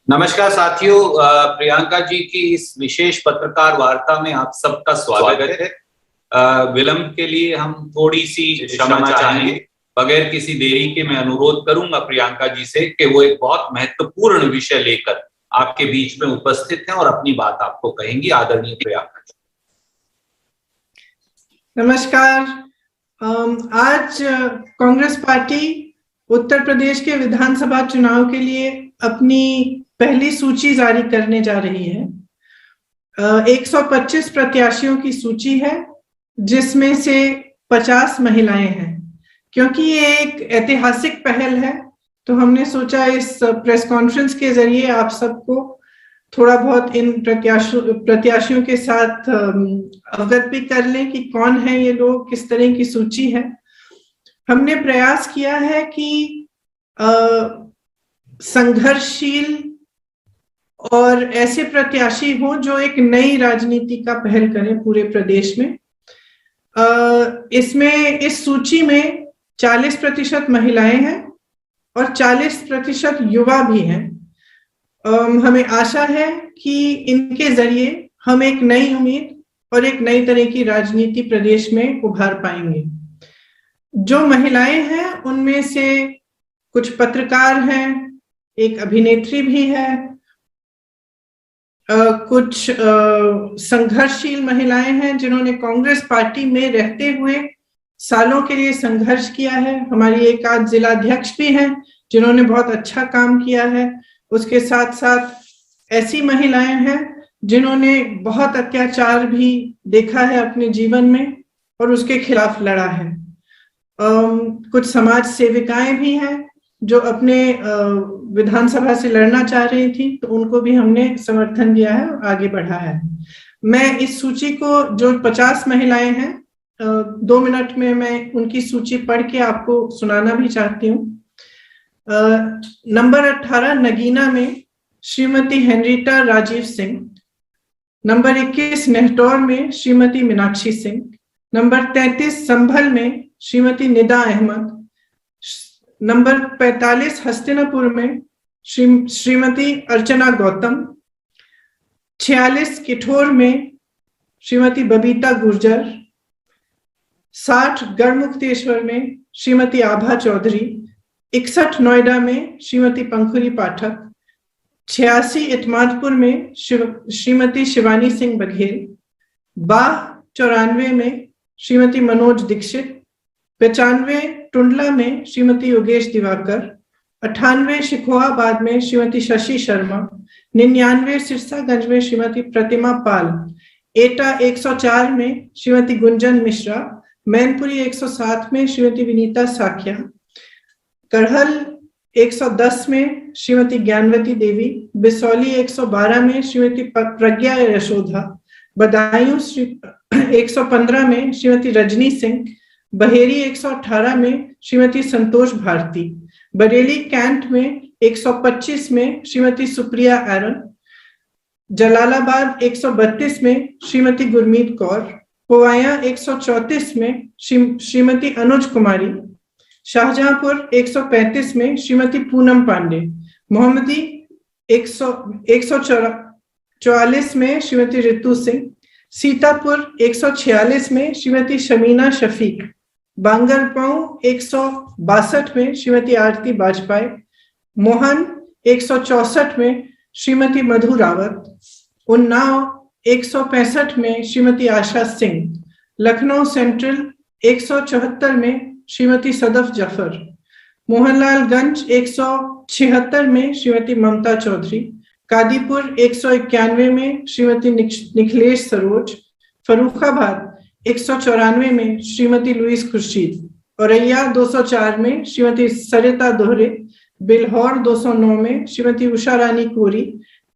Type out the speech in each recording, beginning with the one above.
नमस्कार साथियों, प्रियंका जी की इस विशेष पत्रकार वार्ता में आप सबका स्वागत है। विलंब के लिए हम थोड़ी सी क्षमा चाहेंगे। बगैर किसी देरी के मैं अनुरोध करूंगा प्रियंका जी से कि वो एक बहुत महत्वपूर्ण विषय लेकर आपके बीच में उपस्थित हैं और अपनी बात आपको कहेंगी। आदरणीय प्रियंका जी। नमस्कार। आज कांग्रेस पार्टी उत्तर प्रदेश के विधानसभा चुनाव के लिए अपनी पहली सूची जारी करने जा रही है। 125 प्रत्याशियों की सूची है, जिसमें से 50 महिलाएं हैं। क्योंकि ये एक ऐतिहासिक पहल है, तो हमने सोचा इस प्रेस कॉन्फ्रेंस के जरिए आप सबको थोड़ा बहुत इन प्रत्याशियों के साथ अवगत भी कर लें कि कौन है ये लोग, किस तरह की सूची है। हमने प्रयास किया है कि संघर्षशील और ऐसे प्रत्याशी हों जो एक नई राजनीति का पहल करें पूरे प्रदेश में। इसमें इस सूची में 40% महिलाएं हैं और 40% युवा भी हैं। हमें आशा है कि इनके जरिए हम एक नई उम्मीद और एक नई तरह की राजनीति प्रदेश में उभार पाएंगे। जो महिलाएं हैं उनमें से कुछ पत्रकार हैं, एक अभिनेत्री भी है, कुछ संघर्षशील महिलाएं हैं जिन्होंने कांग्रेस पार्टी में रहते हुए सालों के लिए संघर्ष किया है। हमारी एक आध जिलाध्यक्ष भी हैं जिन्होंने बहुत अच्छा काम किया है। उसके साथ साथ ऐसी महिलाएं हैं जिन्होंने बहुत अत्याचार भी देखा है अपने जीवन में और उसके खिलाफ लड़ा है। कुछ समाज सेविकाएं भी हैं जो अपने विधानसभा से लड़ना चाह रही थी, तो उनको भी हमने समर्थन दिया है और आगे बढ़ा है। मैं इस सूची को, जो 50 महिलाएं हैं, 2 मिनट में मैं उनकी सूची पढ़ के आपको सुनाना भी चाहती हूँ। नंबर 18 नगीना में श्रीमती हेनरीटा राजीव सिंह। नंबर 21 नेहटौर में श्रीमती मीनाक्षी सिंह। नंबर 33 संभल में श्रीमती निदा अहमद। नंबर 45 हस्तिनापुर में श्रीमती अर्चना गौतम। 46 किठौर में श्रीमती बबीता गुर्जर। 60 गढ़मुक्तेश्वर में श्रीमती आभा चौधरी। 61 नोएडा में श्रीमती पंखुरी पाठक। 86 इतमादपुर में श्रीमती शिवानी सिंह बघेल। 94 में श्रीमती मनोज दीक्षित। 95 टुंडला में श्रीमती योगेश दिवाकर। 98 शिकोहाबाद में श्रीमती शशि शर्मा। 99 सिरसागंज में श्रीमती प्रतिमा पाल। एटा 104 में श्रीमती गुंजन मिश्रा। मैनपुरी 107 में श्रीमती विनीता साखिया। करहल 110 में श्रीमती ज्ञानवती देवी। बिसौली 112 में श्रीमती प्रज्ञा यशोधा। बदायूं 115 में श्रीमती रजनी सिंह। बहेरी 118 में श्रीमती संतोष भारती। बरेली कैंट में 125 में श्रीमती सुप्रिया एरन। जलालाबाद 132 में श्रीमती गुरमीत कौर। पोवाया 134 में श्रीमती अनुज कुमारी। शाहजहांपुर 135 में श्रीमती पूनम पांडे। मोहम्मदी 144 में श्रीमती रितु सिंह। सीतापुर 146 में श्रीमती शमीना शफीक। बांगरगांव 162 में श्रीमती आरती बाजपेयी। मोहन 164 में श्रीमती मधु रावत। उन्नाव 165 में श्रीमती आशा सिंह। लखनऊ सेंट्रल 174 में श्रीमती सदफ जफर। मोहनलालगंज 176 में श्रीमती ममता चौधरी। कादीपुर 191 में श्रीमती निखिलेश सरोज। फरुखाबाद 194 में श्रीमती लुइस खुर्शीद। औरैया 204 में श्रीमती सरिता दोहरे। बिल्हौर 209 में श्रीमती उषा रानी कोरी।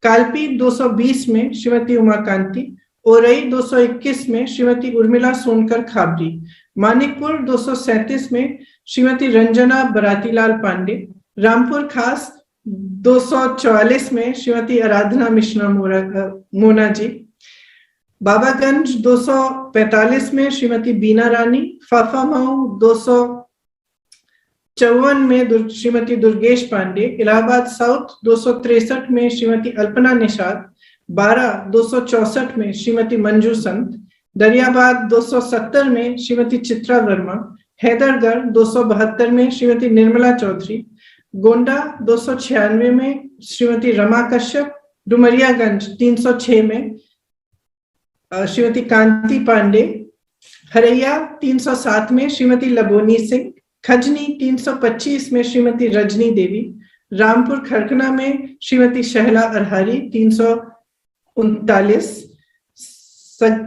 कालपी 220 में श्रीमती उमाकांति। ओरई 221 में श्रीमती उर्मिला सोनकर खाबरी। मानिकपुर 237 में श्रीमती रंजना बरातीलाल पांडे। रामपुर खास 244 में श्रीमती आराधना मिश्रा मोना जी। बाबागंज 245 में श्रीमती बीना रानी। फाफामऊ 254 में श्रीमती दुर्गेश पांडे, इलाहाबाद साउथ 263 में श्रीमती अल्पना निषाद, 264 में श्रीमती मंजू संत, दरियाबाद 270 में श्रीमती चित्रा वर्मा, हैदरगढ़ 272 में श्रीमती निर्मला चौधरी, गोंडा 296 में श्रीमती रमा कश्यप, डुमरियागंज 306 में श्रीमती कांति पांडे, हरैया 307 में श्रीमती लबोनी सिंह, खजनी 325 में श्रीमती रजनी देवी, रामपुर खरकना में श्रीमती शहला अरहारी 339,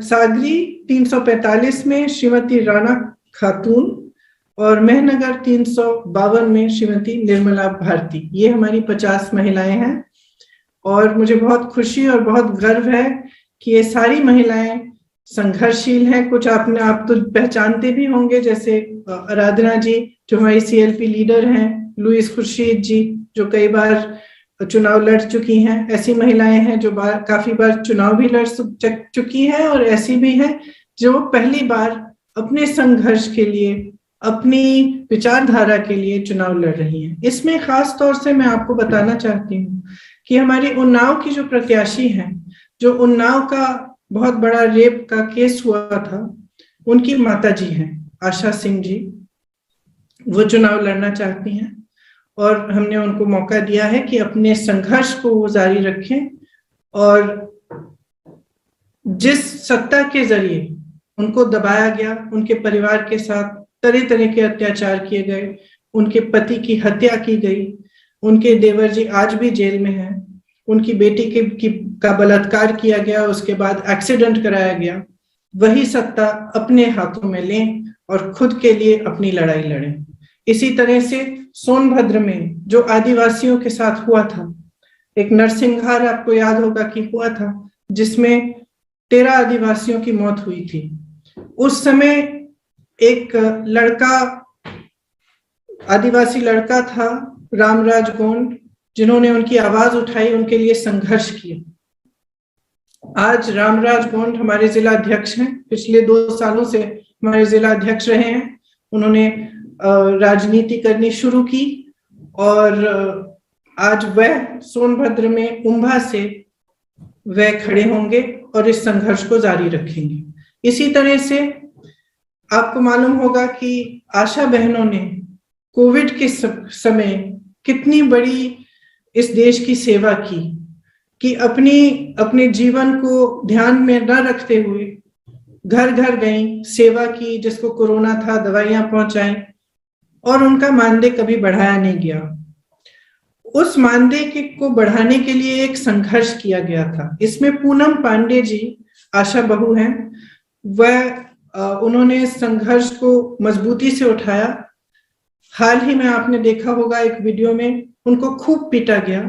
सागरी 345 में श्रीमती राणा खातून और मेहनगर 352 में श्रीमती निर्मला भारती। ये हमारी 50 महिलाएं हैं और मुझे बहुत खुशी और बहुत गर्व है कि ये सारी महिलाएं संघर्षशील हैं। कुछ आपने आप तो पहचानते भी होंगे, जैसे आराधना जी जो हमारी सीएलपी लीडर हैं, लुइस खुर्शीद जी जो कई बार चुनाव लड़ चुकी हैं। ऐसी महिलाएं हैं जो काफी बार चुनाव भी लड़ चुकी हैं और ऐसी भी हैं जो पहली बार अपने संघर्ष के लिए, अपनी विचारधारा के लिए चुनाव लड़ रही हैं। इसमें खास तौर से मैं आपको बताना चाहती हूँ कि हमारी उन्नाव की जो प्रत्याशी हैं, जो उन्नाव का बहुत बड़ा रेप का केस हुआ था, उनकी माता जी हैं आशा सिंह जी, वो चुनाव लड़ना चाहती हैं और हमने उनको मौका दिया है कि अपने संघर्ष को वो जारी रखें और जिस सत्ता के जरिए उनको दबाया गया, उनके परिवार के साथ तरह तरह के अत्याचार किए गए, उनके पति की हत्या की गई, उनके देवर जी आज भी जेल में हैं, उनकी बेटी का बलात्कार किया गया, उसके बाद एक्सीडेंट कराया गया, वही सत्ता अपने हाथों में लें और खुद के लिए अपनी लड़ाई लड़ें। इसी तरह से सोनभद्र में जो आदिवासियों के साथ हुआ था, एक नरसिंहार आपको याद होगा कि हुआ था, जिसमें 13 आदिवासियों की मौत हुई थी। उस समय एक लड़का, आदिवासी लड़का था रामराज गोंड, जिन्होंने उनकी आवाज उठाई, उनके लिए संघर्ष किया। आज रामराज गोंड हमारे जिला अध्यक्ष हैं, पिछले 2 सालों से हमारे जिला अध्यक्ष रहे हैं। उन्होंने राजनीति करनी शुरू की और आज वह सोनभद्र में उम्भा से वह खड़े होंगे और इस संघर्ष को जारी रखेंगे। इसी तरह से आपको मालूम होगा कि आशा बहनों ने कोविड के समय कितनी बड़ी इस देश की सेवा की, कि अपने जीवन को ध्यान में न रखते हुए घर घर गई, सेवा की, जिसको कोरोना था दवाइयां पहुंचाई और उनका मानदेय कभी बढ़ाया नहीं गया। उस मानदेय को बढ़ाने के लिए एक संघर्ष किया गया था। इसमें पूनम पांडे जी आशा बहू हैं, वह उन्होंने संघर्ष को मजबूती से उठाया। हाल ही में आपने देखा होगा एक वीडियो में उनको खूब पीटा गया,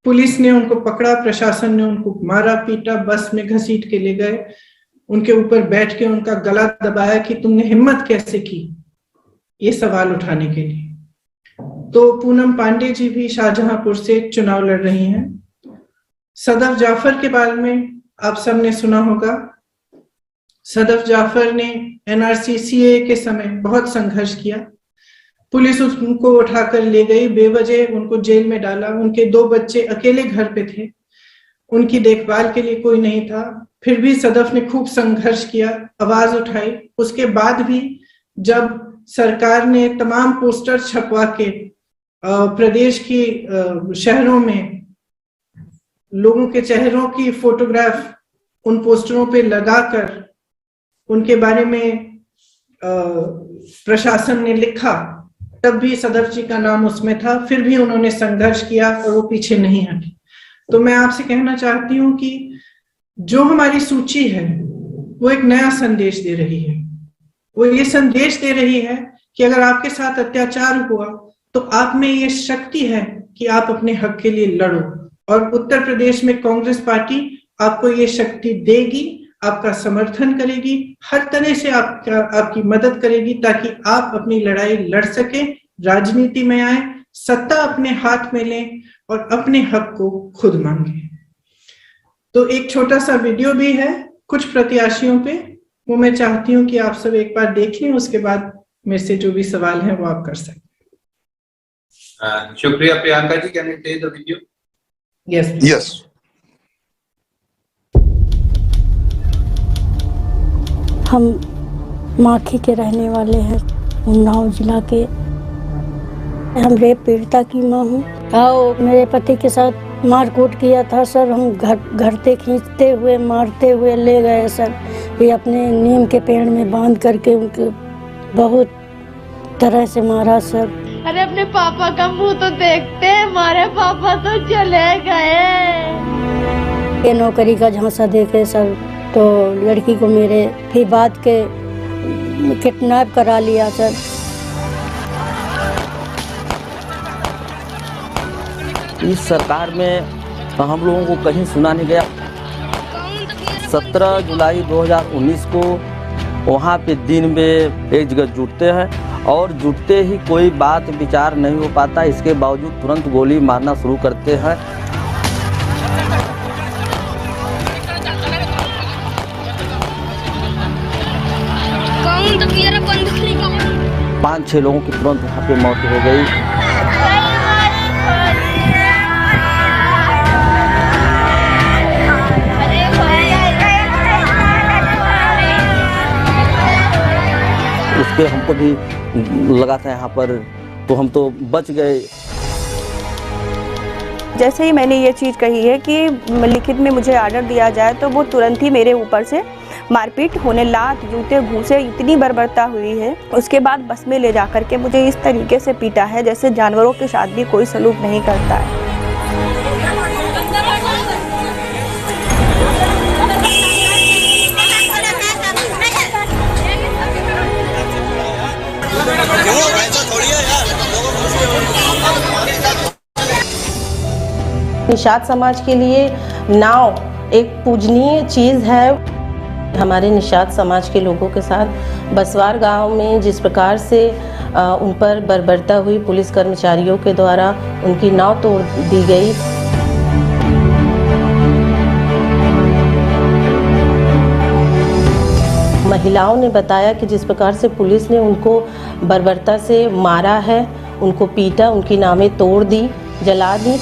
पुलिस ने उनको पकड़ा, प्रशासन ने उनको मारा पीटा, बस में घसीट के ले गए, उनके ऊपर बैठ के उनका गला दबाया कि तुमने हिम्मत कैसे की ये सवाल उठाने के लिए। तो पूनम पांडे जी भी शाहजहांपुर से चुनाव लड़ रही हैं। सदफ जाफर के बारे में आप सबने सुना होगा। सदफ जाफर ने एनआरसी सीए के समय बहुत संघर्ष किया, पुलिस उनको उठाकर ले गई, बेवजह उनको जेल में डाला। उनके 2 बच्चे अकेले घर पे थे, उनकी देखभाल के लिए कोई नहीं था, फिर भी सदफ ने खूब संघर्ष किया, आवाज उठाई। उसके बाद भी जब सरकार ने तमाम पोस्टर छपवा के प्रदेश की शहरों में लोगों के चेहरों की फोटोग्राफ उन पोस्टरों पे लगाकर उनके बारे में प्रशासन ने लिखा, तब भी सदफ जी का नाम उसमें था, फिर भी उन्होंने संघर्ष किया और वो पीछे नहीं हटे। तो मैं आपसे कहना चाहती हूँ कि जो हमारी सूची है वो एक नया संदेश दे रही है। वो ये संदेश दे रही है कि अगर आपके साथ अत्याचार हुआ तो आप में ये शक्ति है कि आप अपने हक के लिए लड़ो, और उत्तर प्रदेश में कांग्रेस पार्टी आपको ये शक्ति देगी, आपका समर्थन करेगी, हर तरह से आपकी मदद करेगी ताकि आप अपनी लड़ाई लड़ सके, राजनीति में आए, सत्ता अपने हाथ में लें और अपने हक को खुद मांगे। तो एक छोटा सा वीडियो भी है कुछ प्रत्याशियों पे, वो मैं चाहती हूँ कि आप सब एक बार देख लें, उसके बाद मेरे से जो भी सवाल है वो आप कर सकते हैं। शुक्रिया Priyanka ji, can you play the video? Yes. Yes. हम माखी के रहने वाले हैं, उन्नाव जिला के। हम रेप पीड़िता की मां हूँ। और मेरे पति के साथ मारकूट किया था सर। हम घर से खींचते हुए मारते हुए ले गए सर। ये अपने नीम के पेड़ में बांध करके उनके बहुत तरह से मारा सर। अरे अपने पापा का मुंह तो देखते, हमारे पापा तो चले गए। ये नौकरी का झांसा देके सर, तो लड़की को मेरे फिर बाद के किडनैप करा लिया सर। इस सरकार में हम लोगों को कहीं सुना नहीं गया। 17 जुलाई 2019 को वहाँ पे दिन में एक जगह जुटते हैं और जुटते ही कोई बात विचार नहीं हो पाता। इसके बावजूद तुरंत गोली मारना शुरू करते हैं। 5-6 लोगों की तुरंत वहाँ पे मौत हो गई। उसके हमको भी लगा था यहाँ पर, तो हम तो बच गए। जैसे ही मैंने ये चीज़ कही है कि लिखित में मुझे ऑर्डर दिया जाए, तो वो तुरंत ही मेरे ऊपर से मारपीट होने, लात जूते घूंसे इतनी बर्बरता हुई है। उसके बाद बस में ले जा कर के मुझे इस तरीके से पीटा है जैसे जानवरों के साथ भी कोई सलूक नहीं करता है। निषाद समाज के लिए नाव एक पूजनीय चीज़ है। हमारे निषाद समाज के लोगों के साथ बसवार गांव में जिस प्रकार से उन पर बर्बरता हुई पुलिस कर्मचारियों के द्वारा, उनकी नाव तोड़ दी गई। महिलाओं ने बताया कि जिस प्रकार से पुलिस ने उनको बर्बरता से मारा है, उनको पीटा, उनकी नावें तोड़ दी, जला दी।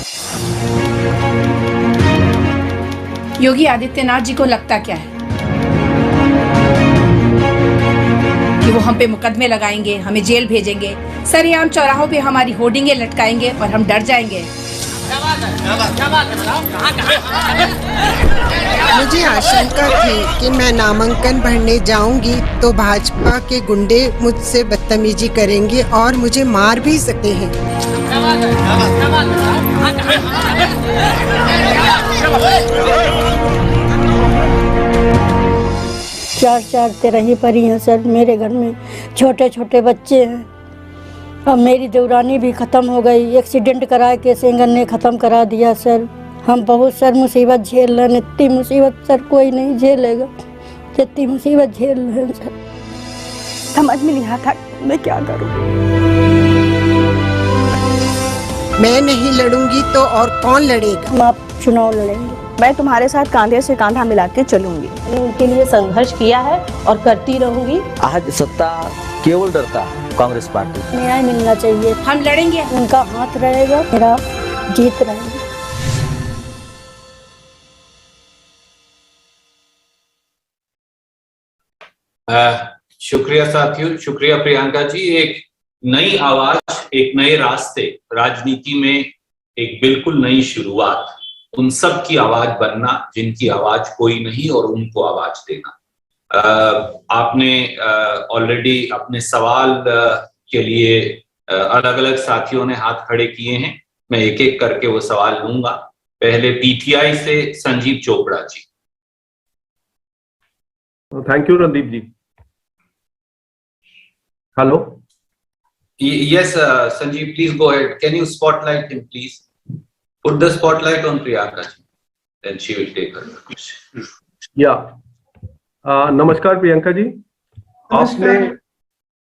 योगी आदित्यनाथ जी को लगता क्या है कि वो हम पे मुकदमे लगाएंगे, हमें जेल भेजेंगे, सरेआम चौराहों पे हमारी होर्डिंगें लटकाएंगे और हम डर जाएंगे? मुझे आशंका थी कि मैं नामांकन भरने जाऊंगी तो भाजपा के गुंडे मुझसे बदतमीजी करेंगे और मुझे मार भी सकते हैं। चार तिरही परी हैं सर। मेरे घर में छोटे छोटे बच्चे हैं। अब मेरी देवरानी भी ख़त्म हो गई, एक्सीडेंट करा के सेंगर ने ख़त्म करा दिया सर। हम बहुत सर मुसीबत झेल रहे हैं। इतनी मुसीबत सर कोई नहीं झेलेगा जितनी मुसीबत झेल रहे हैं सर। समझ में नहीं आता मैं क्या करूं। मैं नहीं लड़ूंगी तो और कौन लड़ेगा? हम आप चुनाव लड़ेंगे। मैं तुम्हारे साथ कांधे से कांधा मिला के चलूंगी। मैंने उनके लिए संघर्ष किया है और करती रहूंगी। आज सत्ता केवल डरता है कांग्रेस पार्टी। न्याय मिलना चाहिए। हम लड़ेंगे, उनका हाथ रहेगा, मेरा जीत रहेगा। शुक्रिया साथियों, शुक्रिया प्रियंका जी। एक नई आवाज, एक नए रास्ते, राजनीति में एक बिल्कुल नई शुरुआत, उन सब की आवाज बनना जिनकी आवाज कोई नहीं और उनको आवाज देना। आपने ऑलरेडी अपने सवाल के लिए अलग अलग साथियों ने हाथ खड़े किए हैं। मैं एक एक करके वो सवाल लूंगा। पहले पीटीआई से Sanjeev Chopra ji. Thank you Randeep ji. Hello. Yes, Sanjeev, please go ahead. Can you spotlight him, please? Put the spotlight on Priyanka ji. Then she will take her question. Yeah. नमस्कार प्रियंका जी।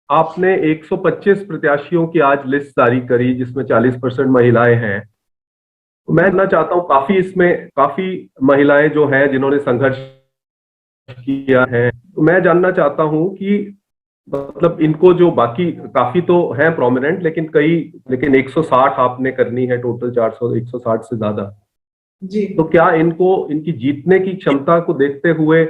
आपने 125 प्रत्याशियों की आज लिस्ट जारी करी जिसमें 40% महिलाएं हैं। मैं जानना चाहता हूँ, इसमें काफी महिलाएं जो हैं जिन्होंने संघर्ष किया है। तो मैं जानना चाहता हूँ कि मतलब इनको जो बाकी काफी तो है प्रोमिनेंट, लेकिन 160 आपने करनी है टोटल, 400 160 से ज्यादा जी। तो क्या इनकी जीतने की क्षमता को देखते हुए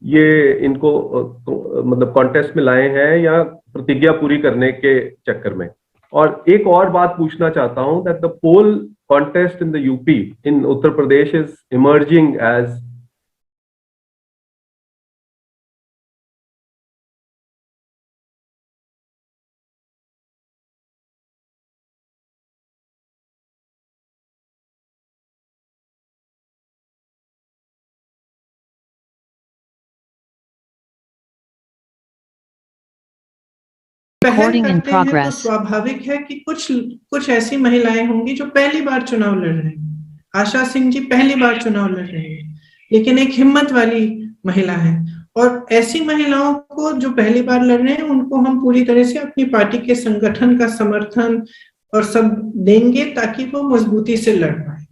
ये इनको मतलब कॉन्टेस्ट में लाए हैं या प्रतिज्ञा पूरी करने के चक्कर में? और एक और बात पूछना चाहता हूं that the poll contest in the UP, in Uttar Pradesh is emerging as पहल करते हैं तो स्वाभाविक है कि कुछ ऐसी महिलाएं होंगी जो पहली बार चुनाव लड़ रही हैं। आशा सिंह जी पहली बार चुनाव लड़ रही हैं, लेकिन एक हिम्मत वाली महिला है, और ऐसी महिलाओं को जो पहली बार लड़ रहे हैं उनको हम पूरी तरह से अपनी पार्टी के संगठन का समर्थन और सब देंगे ताकि वो मजबूती से लड़ पाए।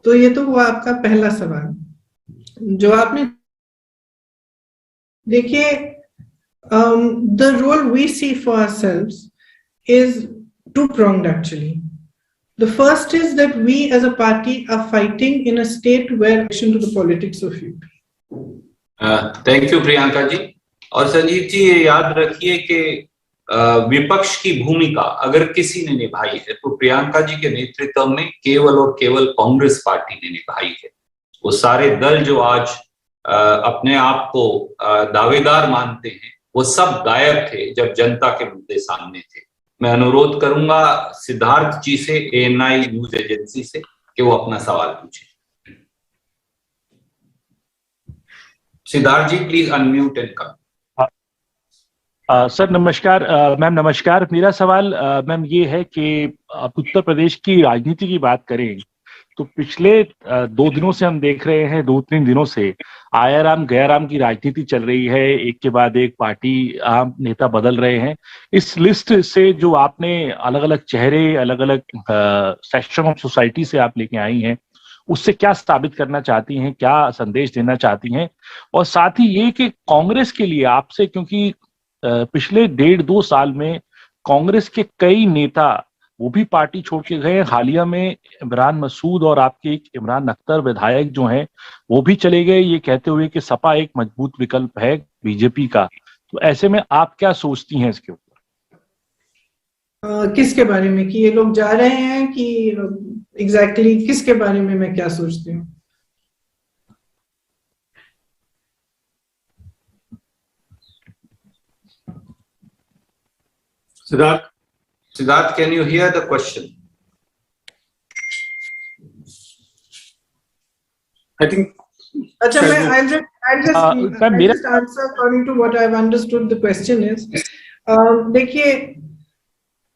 तो ये तो हुआ आपका पहला सवाल। जो आपने देखिए, the role we see for ourselves is two-pronged actually. The first is that we as a party are fighting in a state where action to the politics of youth. Thank you Priyanka ji. और संजीव जी ये याद रखिए कि विपक्ष की भूमिका अगर किसी ने निभाई है तो प्रियंका जी के नेतृत्व में केवल और केवल कांग्रेस पार्टी ने निभाई है। वो सारे दल जो आज अपने आप को दावेदार मानते हैं वो सब गायब थे जब जनता के मुद्दे सामने थे। मैं अनुरोध करूंगा सिद्धार्थ जी से, ANI न्यूज एजेंसी से, कि वो अपना सवाल पूछे। Siddharth ji please unmute and come. Sir नमस्कार। मैम नमस्कार। मेरा सवाल मैम ये है कि आप उत्तर प्रदेश की राजनीति की बात करें तो पिछले 2 दिनों से हम देख रहे हैं, 2-3 दिनों से आयाराम गयाराम की राजनीति चल रही है। एक के बाद एक पार्टी आम नेता बदल रहे हैं। इस लिस्ट से जो आपने अलग अलग चेहरे, अलग अलग सेक्शन ऑफ सोसाइटी से आप लेके आई हैं, उससे क्या साबित करना चाहती हैं, क्या संदेश देना चाहती हैं? और साथ ही ये कि कांग्रेस के लिए आपसे, क्योंकि पिछले 1.5-2 साल में कांग्रेस के कई नेता वो भी पार्टी छोड़ के गए। हालिया में इमरान मसूद और आपके एक इमरान अख्तर विधायक जो हैं वो भी चले गए, ये कहते हुए कि सपा एक मजबूत विकल्प है बीजेपी का। तो ऐसे में आप क्या सोचती हैं इसके ऊपर? किसके बारे में कि ये लोग जा रहे हैं, कि एग्जैक्टली किसके बारे में मैं क्या सोचती हूँ? Siddharth, can you hear the question? I think. I'll just answer according to what I've understood the question is. देखिए,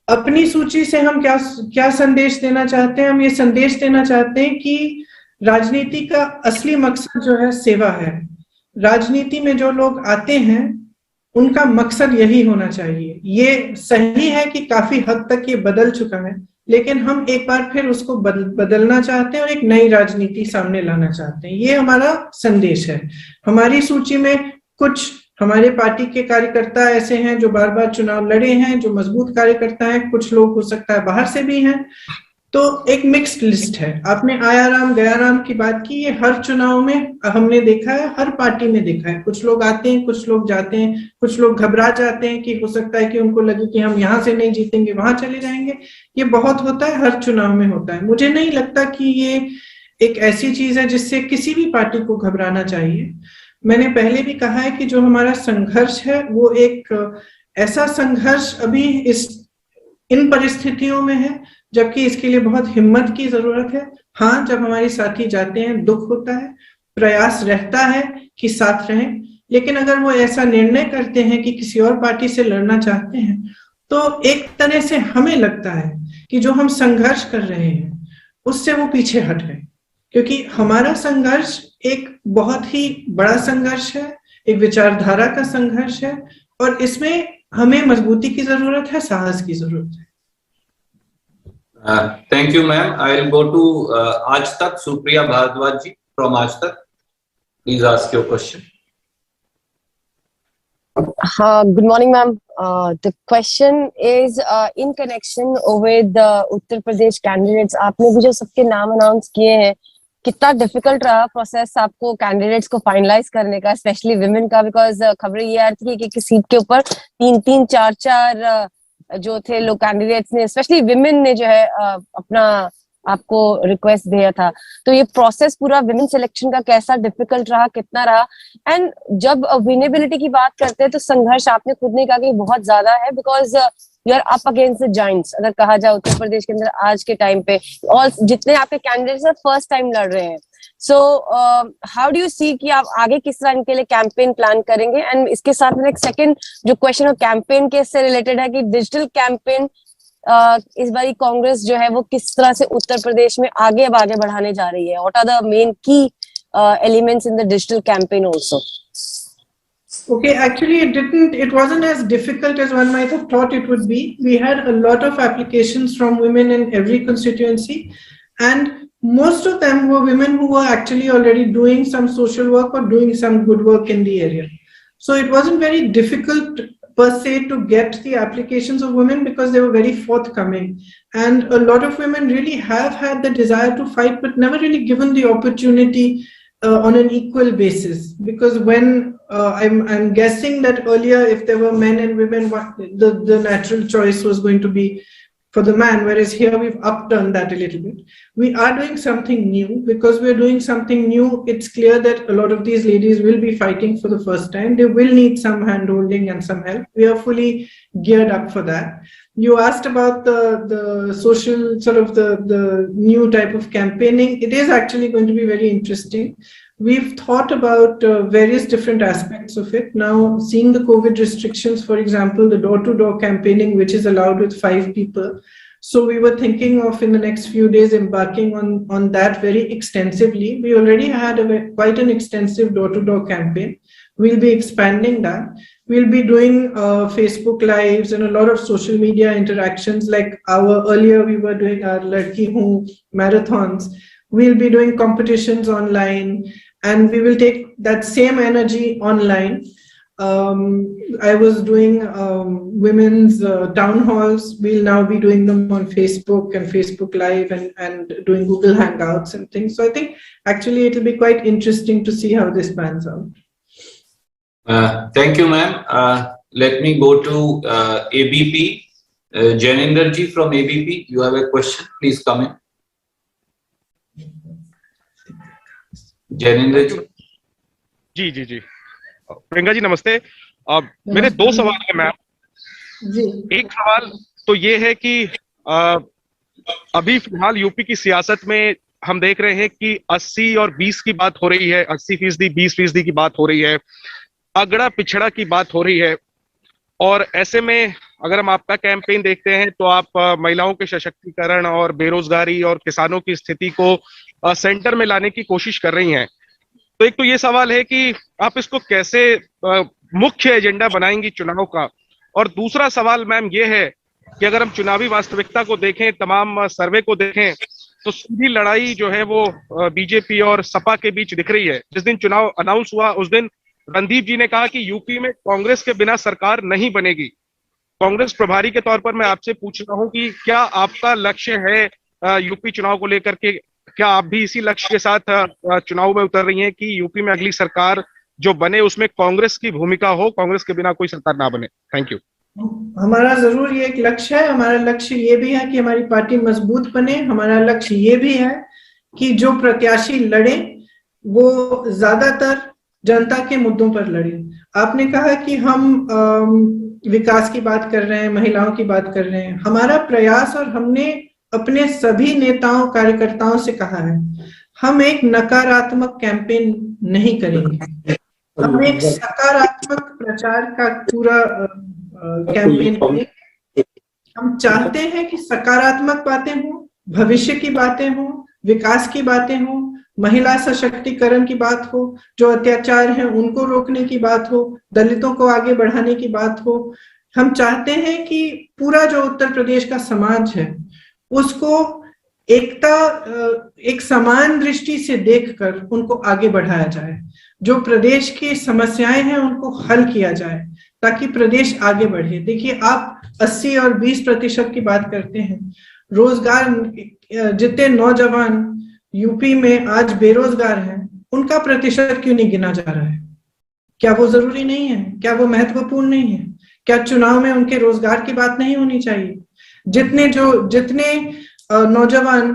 अपनी सूची से हम क्या संदेश देना चाहते हैं? हम ये संदेश देना चाहते हैं कि राजनीति का असली मकसद जो है सेवा है। राजनीति में जो लोग आते हैं उनका मकसद यही होना चाहिए। ये सही है कि काफी हद तक ये बदल चुका है, लेकिन हम एक बार फिर उसको बदलना चाहते हैं और एक नई राजनीति सामने लाना चाहते हैं। ये हमारा संदेश है। हमारी सूची में कुछ हमारे पार्टी के कार्यकर्ता ऐसे हैं जो बार बार चुनाव लड़े हैं, जो मजबूत कार्यकर्ता हैं, कुछ लोग हो सकता है बाहर से भी हैं, तो एक मिक्स्ड लिस्ट है। आपने आयाराम गयाराम की बात की, ये हर चुनाव में हमने देखा है, हर पार्टी में देखा है। कुछ लोग आते हैं, कुछ लोग जाते हैं, कुछ लोग घबरा जाते हैं कि हो सकता है कि उनको लगे कि हम यहाँ से नहीं जीतेंगे, वहां चले जाएंगे। ये बहुत होता है, हर चुनाव में होता है। मुझे नहीं लगता कि ये एक ऐसी चीज है जिससे किसी भी पार्टी को घबराना चाहिए। मैंने पहले भी कहा है कि जो हमारा संघर्ष है वो एक ऐसा संघर्ष अभी इन परिस्थितियों में है जबकि इसके लिए बहुत हिम्मत की जरूरत है। हाँ, जब हमारे साथी जाते हैं दुख होता है, प्रयास रहता है कि साथ रहें, लेकिन अगर वो ऐसा निर्णय करते हैं कि किसी और पार्टी से लड़ना चाहते हैं तो एक तरह से हमें लगता है कि जो हम संघर्ष कर रहे हैं उससे वो पीछे हट गए, क्योंकि हमारा संघर्ष एक बहुत ही बड़ा संघर्ष है, एक विचारधारा का संघर्ष है और इसमें हमें मजबूती की जरूरत है, साहस की जरूरत है। Thank you ma'am. I will go to Aaj Tak Supriya Bhardwaj ji from Aaj Tak. Please ask your question. हाँ, good morning, ma'am. The question is in connection with the Uttar Pradesh candidates. आपने भी जो सबके नाम अनाउंस किए हैं, कितना डिफिकल्ट रहा प्रोसेस आपको कैंडिडेट्स को फाइनलाइज करने का, स्पेशली विमेन का, बिकॉज खबरें ये आ रही थी कि एक सीट के ऊपर 3-3, 4-4 जो थे लोग कैंडिडेट्स ने, स्पेशली विमेन ने जो है अपना आपको रिक्वेस्ट दिया था। तो ये प्रोसेस पूरा विमेन सिलेक्शन का कैसा डिफिकल्ट रहा, कितना रहा? एंड जब विनेबिलिटी की बात करते हैं तो संघर्ष आपने खुद ने कहा कि बहुत ज्यादा है, because you are up against the giants, अगर कहा जाए उत्तर प्रदेश के अंदर आज के टाइम पे, और जितने आपके कैंडिडेट्स हैं फर्स्ट टाइम लड़ रहे हैं। So how do you see कि आप आगे किस तरह इनके लिए कैंपेन प्लान करेंगे? एंड इसके साथ में एक सेकंड जो क्वेश्चन कैंपेन के से रिलेटेड है कि डिजिटल कैंपेन इस बारी कांग्रेस जो है वो किस तरह से उत्तर प्रदेश में आगे बढ़ाने जा रही है? व्हाट आर द मेन की elements in the digital campaign also? Okay, actually it wasn't as difficult as one might have thought it would be. We had a lot of applications from women in every constituency, and most of them were women who were actually already doing some social work or doing some good work in the area. So it wasn't very difficult per se to get the applications of women because they were very forthcoming, and a lot of women really have had the desire to fight but never really given the opportunity on an equal basis, because when I'm guessing that earlier if there were men and women, the natural choice was going to be for the man, whereas here we've upturned that a little bit. We are doing something new. Because we're doing something new, it's clear that a lot of these ladies will be fighting for the first time. They will need some hand-holding and some help. We are fully geared up for that. You asked about the social, sort of the new type of campaigning. It is actually going to be very interesting. We've thought about various different aspects of it. Now, seeing the COVID restrictions, for example, the door-to-door campaigning, which is allowed with 5 people. So we were thinking of in the next few days embarking on that very extensively. We already had quite an extensive door-to-door campaign. We'll be expanding that. We'll be doing Facebook Lives and a lot of social media interactions, like earlier we were doing our Ladki Hoon marathons. We'll be doing competitions online, and we will take that same energy online. I was doing women's town halls. We'll now be doing them on Facebook and Facebook Live and doing Google Hangouts and things. So I think actually it'll be quite interesting to see how this pans out. Thank you, ma'am. Let me go to ABP. Janinder ji from ABP, you have a question? Please come in. जैनिंद्र जी। जी प्रियंका जी नमस्ते। मेरे 2 सवाल है ma'am. एक सवाल तो ये है कि अभी फिलहाल यूपी की सियासत में हम देख रहे हैं कि 80 और 20 की बात हो रही है, 80%, 20% की बात हो रही है, अगड़ा पिछड़ा की बात हो रही है। और ऐसे में अगर हम आपका कैंपेन देखते हैं तो आप महिलाओं के सशक्तिकरण और बेरोजगारी और किसानों की स्थिति को सेंटर में लाने की कोशिश कर रही हैं। तो एक तो ये सवाल है कि आप इसको कैसे मुख्य एजेंडा बनाएंगी चुनाव का। और दूसरा सवाल मैम ये है कि अगर हम चुनावी वास्तविकता को देखें, तमाम सर्वे को देखें, तो सीधी लड़ाई जो है वो बीजेपी और सपा के बीच दिख रही है। जिस दिन चुनाव अनाउंस हुआ उस दिन रणदीप जी ने कहा कि यूपी में कांग्रेस के बिना सरकार नहीं बनेगी। कांग्रेस प्रभारी के तौर पर मैं आपसे पूछ रहा हूं कि क्या आपका लक्ष्य है यूपी चुनाव को लेकर के, क्या आप भी इसी लक्ष्य के साथ चुनाव में उतर रही हैं कि यूपी में अगली सरकार जो बने उसमें कांग्रेस की भूमिका हो, कांग्रेस के बिना कोई सरकार ना बने? Thank you. हमारा जरूर ये एक लक्ष्य है। हमारा लक्ष्य ये भी है कि हमारी पार्टी मजबूत बने। हमारा लक्ष्य ये भी है कि जो प्रत्याशी लड़े वो ज्यादातर जनता के मुद्दों पर लड़े। आपने कहा कि हम विकास की बात कर रहे हैं, महिलाओं की बात कर रहे हैं। हमारा प्रयास, और हमने अपने सभी नेताओं कार्यकर्ताओं से कहा है, हम एक नकारात्मक कैंपेन नहीं करेंगे। हम एक सकारात्मक प्रचार का पूरा कैंपेन करेंगे। हम चाहते हैं कि सकारात्मक बातें हों, भविष्य की बातें हों, विकास की बातें हों, महिला सशक्तिकरण की बात हो, जो अत्याचार है उनको रोकने की बात हो, दलितों को आगे बढ़ाने की बात हो। हम चाहते हैं कि पूरा जो उत्तर प्रदेश का समाज है उसको एक समान दृष्टि से देखकर उनको आगे बढ़ाया जाए। जो प्रदेश की समस्याएं हैं उनको हल किया जाए, ताकि प्रदेश आगे बढ़े। देखिए, आप 80 और 20% की बात करते हैं। रोजगार, जितने नौजवान यूपी में आज बेरोजगार हैं, उनका प्रतिशत क्यों नहीं गिना जा रहा है? क्या वो जरूरी नहीं है? क्या वो महत्वपूर्ण नहीं है? क्या चुनाव में उनके रोजगार की बात नहीं होनी चाहिए? जितने नौजवान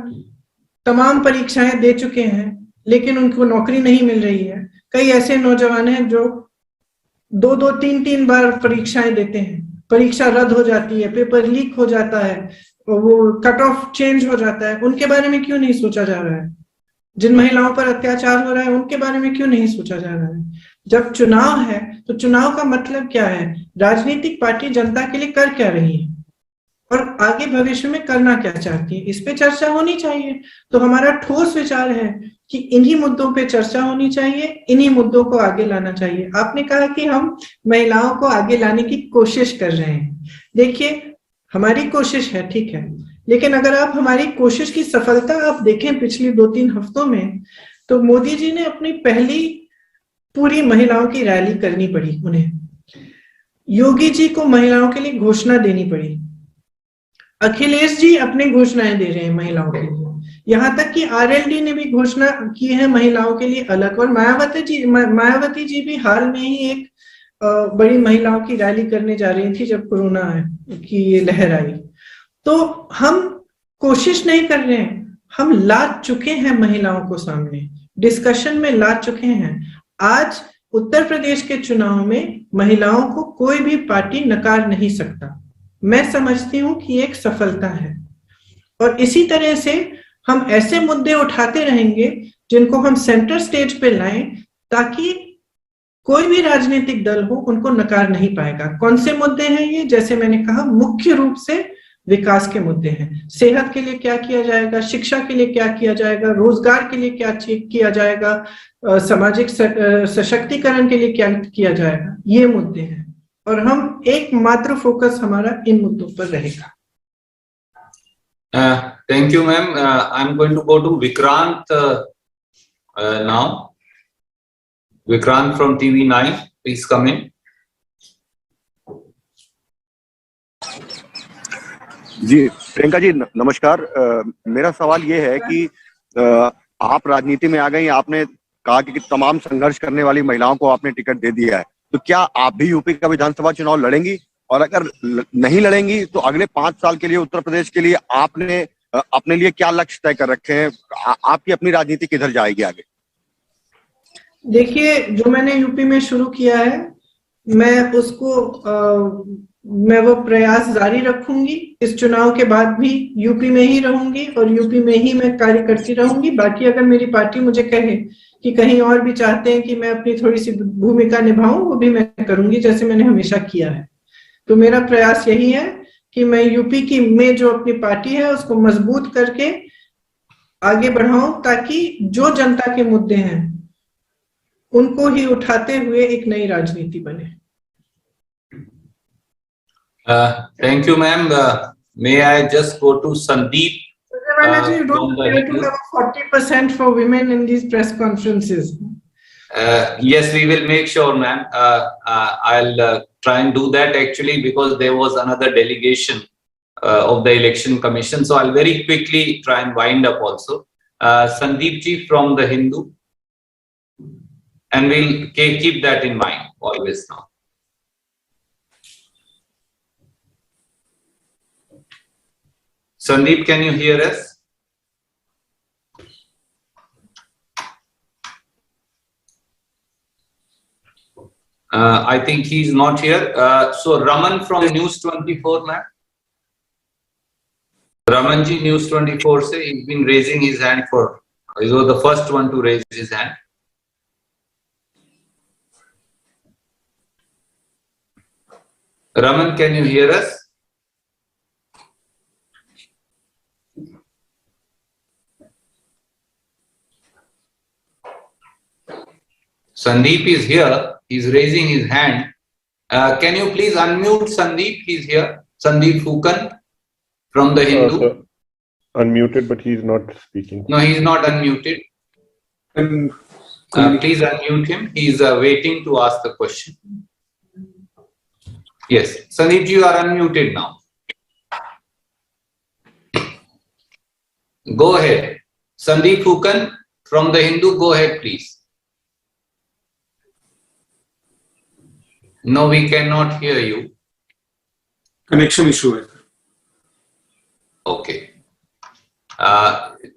तमाम परीक्षाएं दे चुके हैं लेकिन उनको नौकरी नहीं मिल रही है, कई ऐसे नौजवान हैं जो 2-2, 3-3 बार परीक्षाएं देते हैं, परीक्षा रद्द हो जाती है, पेपर लीक हो जाता है, वो कट ऑफ चेंज हो जाता है, उनके बारे में क्यों नहीं सोचा जा रहा है? जिन महिलाओं पर अत्याचार हो रहा है उनके बारे में क्यों नहीं सोचा जा रहा है? जब चुनाव है तो चुनाव का मतलब क्या है? राजनीतिक पार्टी जनता के लिए कर क्या रही है और आगे भविष्य में करना क्या चाहती है, इस पे चर्चा होनी चाहिए। तो हमारा ठोस विचार है कि इन्हीं मुद्दों पे चर्चा होनी चाहिए, इन्हीं मुद्दों को आगे लाना चाहिए। आपने कहा कि हम महिलाओं को आगे लाने की कोशिश कर रहे हैं। देखिए, हमारी कोशिश है, ठीक है, लेकिन अगर आप हमारी कोशिश की सफलता आप देखें पिछले 2-3 हफ्तों में, तो मोदी जी ने अपनी पहली पूरी महिलाओं की रैली करनी पड़ी उन्हें। योगी जी को महिलाओं के लिए घोषणा देनी पड़ी। अखिलेश जी अपनी घोषणाएं दे रहे हैं महिलाओं के लिए, यहाँ तक कि आरएलडी ने भी घोषणा की है महिलाओं के लिए अलग, और मायावती जी भी हाल में ही एक बड़ी महिलाओं की रैली करने जा रही थी जब कोरोना की ये लहर आई। तो हम कोशिश नहीं कर रहे हैं, हम ला चुके हैं महिलाओं को सामने, डिस्कशन में ला चुके हैं। आज उत्तर प्रदेश के चुनाव में महिलाओं को कोई भी पार्टी नकार नहीं सकता। मैं समझती हूं कि एक सफलता है, और इसी तरह से हम ऐसे मुद्दे उठाते रहेंगे जिनको हम सेंटर स्टेज पे लाएं, ताकि कोई भी राजनीतिक दल हो उनको नकार नहीं पाएगा। कौन से मुद्दे हैं ये? जैसे मैंने कहा, मुख्य रूप से विकास के मुद्दे हैं। सेहत के लिए क्या किया जाएगा, शिक्षा के लिए क्या किया जाएगा, रोजगार के लिए क्या किया जाएगा, सामाजिक सशक्तिकरण के लिए क्या किया जाएगा, ये मुद्दे हैं, और हम एकमात्र फोकस हमारा इन मुद्दों पर रहेगा। Thank you, ma'am. I'm going to go to Vikrant now. Vikrant from TV9, please come in. जी प्रियंका जी नमस्कार। मेरा सवाल ये है कि आप राजनीति में आ गई, आपने कहा कि तमाम संघर्ष करने वाली महिलाओं को आपने टिकट दे दिया है, तो क्या आप भी यूपी का विधानसभा चुनाव लड़ेंगी? और अगर नहीं लड़ेंगी तो अगले 5 साल के लिए उत्तर प्रदेश के लिए आपने अपने लिए क्या लक्ष्य तय कर रखे हैं? आपकी अपनी राजनीति किधर जाएगी आगे? देखिए, जो मैंने यूपी में शुरू किया है, मैं वो प्रयास जारी रखूंगी। इस चुनाव के बाद भी यूपी में ही रहूंगी और यूपी में ही मैं कार्य करती रहूंगी। बाकी अगर मेरी पार्टी मुझे कहे कि कहीं और भी चाहते हैं कि मैं अपनी थोड़ी सी भूमिका निभाऊं, वो भी मैं करूंगी, जैसे मैंने हमेशा किया है। तो मेरा प्रयास यही है कि मैं यूपी में जो अपनी पार्टी है उसको मजबूत करके आगे बढ़ाऊं, ताकि जो जनता के मुद्दे हैं उनको ही उठाते हुए एक नई राजनीति बने। Thank you, ma'am. May I just go to Sandeep? You don't fail to have 40% for women in these press conferences. Yes, we will make sure, ma'am. I'll try and do that actually, because there was another delegation of the election commission. So I'll very quickly try and wind up also. Sandeep ji from The Hindu. And we'll keep that in mind always now. Sandeep, can you hear us? I think he's not here. So Raman from News 24, ma'am. Raman ji, News 24 se, he's been raising his hand he was the first one to raise his hand. Raman, can you hear us? Sandeep is here. He's raising his hand. Can you please unmute Sandeep? He's here. Sandeep Fukan from The Hindu. Unmuted, but he's not speaking. No, he's not unmuted. Please unmute him. He's waiting to ask the question. Yes, Sandeep, you are unmuted now. Go ahead. Sandeep Hukan from The Hindu, go ahead, please. No, we cannot hear you. Connection issue. Okay.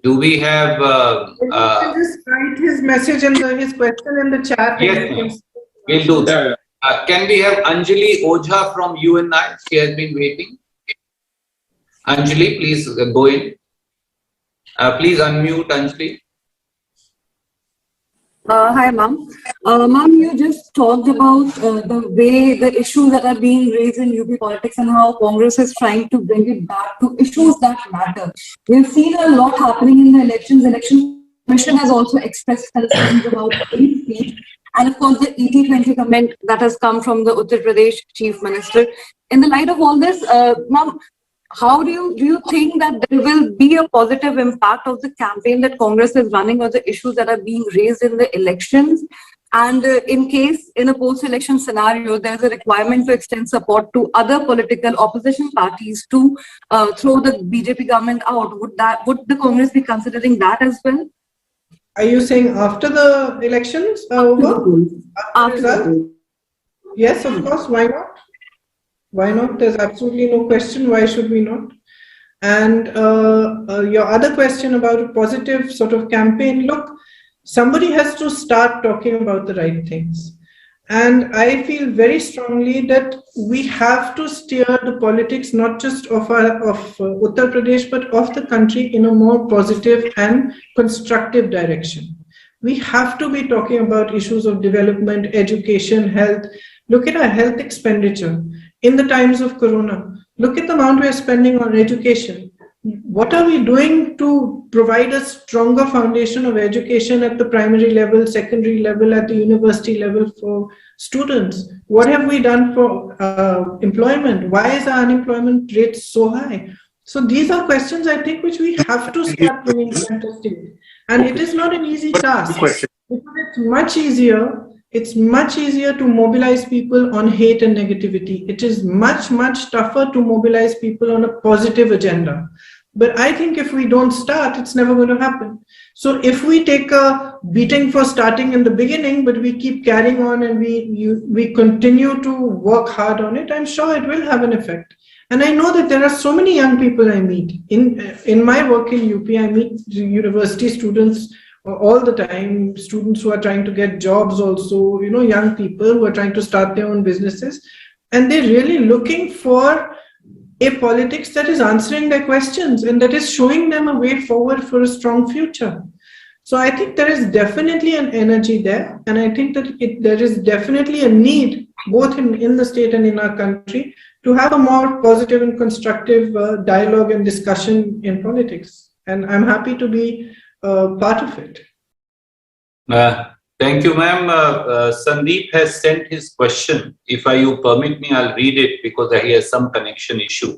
Do we have... you can just write his message and his question in the chat. Yes, we'll do that. Can we have Anjali Ojha from UNI? She has been waiting. Anjali, please go in. Please unmute, Anjali. Hi, ma'am. Ma'am, you just talked about the way the issues that are being raised in UP politics and how Congress is trying to bring it back to issues that matter. We've seen a lot happening in the elections. The Election Commission has also expressed concerns about free speech. And of course, the 80-20 comment that has come from the Uttar Pradesh Chief Minister. In the light of all this, ma'am, how do you think that there will be a positive impact of the campaign that Congress is running or the issues that are being raised in the elections? And in case in a post-election scenario, there's a requirement to extend support to other political opposition parties to throw the BJP government out, would the Congress be considering that as well? Are you saying after the elections are over? After the result? Yes, of course. Why not? Why not? There's absolutely no question. Why should we not? And your other question about a positive sort of campaign, look, somebody has to start talking about the right things. And I feel very strongly that we have to steer the politics, not just of Uttar Pradesh, but of the country in a more positive and constructive direction. We have to be talking about issues of development, education, health. Look at our health expenditure in the times of Corona. Look at the amount we are spending on education. What are we doing to provide a stronger foundation of education at the primary level, secondary level, at the university level for students? What have we done for employment? Why is our unemployment rate so high? So these are questions, I think, which we have to start bringing center stage. And it is not an easy task. Because it's much easier to mobilize people on hate and negativity. It is much, much tougher to mobilize people on a positive agenda. But I think if we don't start, it's never going to happen. So if we take a beating for starting in the beginning, but we keep carrying on and we continue to work hard on it, I'm sure it will have an effect. And I know that there are so many young people I meet. In my work in UP, I meet university students all the time, students who are trying to get jobs also, young people who are trying to start their own businesses. And they're really looking for a politics that is answering their questions and that is showing them a way forward for a strong future. So I think there is definitely an energy there. And I think that there is definitely a need, both in the state and in our country, to have a more positive and constructive dialogue and discussion in politics. And I'm happy to be part of it. Thank you, ma'am. Sandeep has sent his question. If you permit me, I'll read it because he has some connection issue.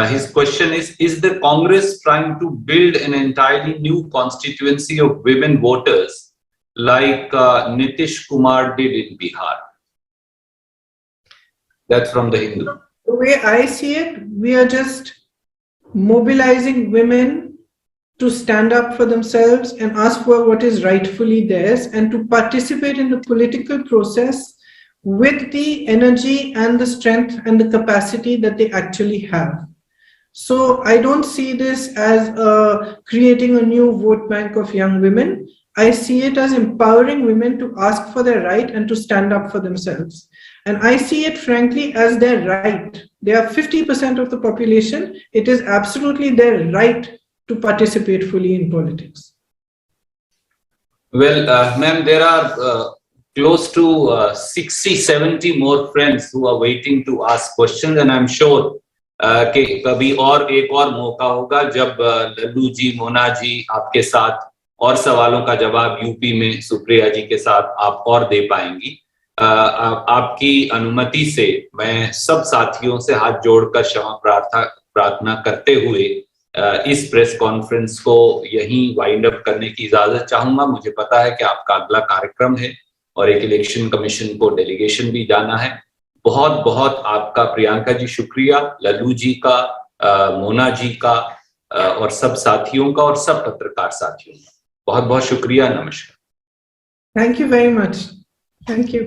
His question is the Congress trying to build an entirely new constituency of women voters like Nitish Kumar did in Bihar? That's from The Hindu. The way I see it, we are just mobilizing women to stand up for themselves and ask for what is rightfully theirs and to participate in the political process with the energy and the strength and the capacity that they actually have. So I don't see this as creating a new vote bank of young women. I see it as empowering women to ask for their right and to stand up for themselves. And I see it, frankly, as their right. They are 50% of the population. It is absolutely their right to participate fully in politics. Well, ma'am, there are close to 60, 70 more friends who are waiting to ask questions, and I'm sure कि कभी और एक और मौका होगा जब लल्लू जी, मोना जी आपके साथ और सवालों का जवाब यूपी में सुप्रिया जी के साथ आप और दे पाएंगी। आपकी अनुमति से मैं सब साथियों से हाथ जोड़कर क्षमा प्रार्थना करते हुए इस प्रेस कॉन्फ्रेंस को यहीं वाइंड अप करने की इजाजत चाहूंगा। मुझे पता है कि आपका अगला कार्यक्रम है और एक इलेक्शन कमीशन को डेलीगेशन भी जाना है। बहुत बहुत आपका प्रियंका जी शुक्रिया, लल्लू जी का, मोना जी का, और सब साथियों का और सब पत्रकार साथियों का बहुत बहुत शुक्रिया। नमस्कार। Thank you very much. Thank you.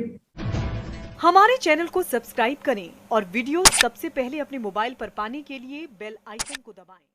हमारे चैनल को सब्सक्राइब करें और वीडियो सबसे पहले अपने मोबाइल पर पाने के लिए बेल आइकन को दबाएं।